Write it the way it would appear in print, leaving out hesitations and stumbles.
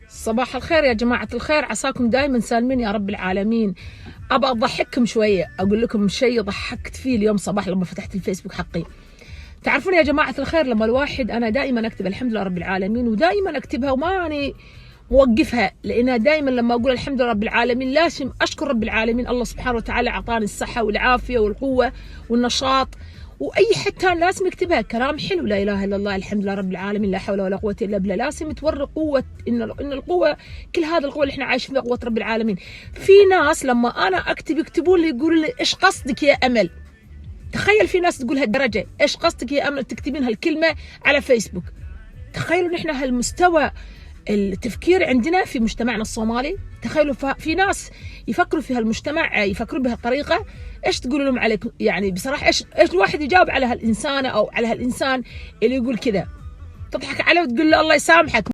صباح الخير يا جماعة الخير، عساكم دائما سالمين يا رب العالمين. أبى أضحككم شوية، أقول لكم شيء ضحكت فيه اليوم صباح لما فتحت الفيسبوك حقي. تعرفون يا جماعة الخير، لما الواحد أنا دائما أكتب الحمد لله رب العالمين، ودائما أكتبها وماني موقفها، لأنها دائما لما أقول الحمد لله رب العالمين لازم أشكر رب العالمين. الله سبحانه وتعالى أعطاني الصحة والعافية والقوة والنشاط، واي حتى لازم يكتبها كلام حلو، لا اله الا الله الحمد لله رب العالمين لا حول ولا قوه الا بالله. لازم توري قوه، ان القوه كل هذا القوه اللي احنا عايشين فيها قوه رب العالمين. في ناس لما انا اكتب يكتبون لي يقولوا لي ايش قصدك يا امل. تخيل في ناس تقول هالدرجه، ايش قصدك يا امل تكتبين هالكلمه على فيسبوك. تخيلوا نحن هالمستوى التفكير عندنا في مجتمعنا الصومالي. تخيلوا في ناس يفكروا في هالمجتمع يفكروا بهالطريقه. ايش تقولوا لهم عليكم؟ يعني بصراحه ايش الواحد يجاوب على هالانسانه او على هالانسان اللي يقول كذا؟ تضحك عليه وتقول له الله يسامحك.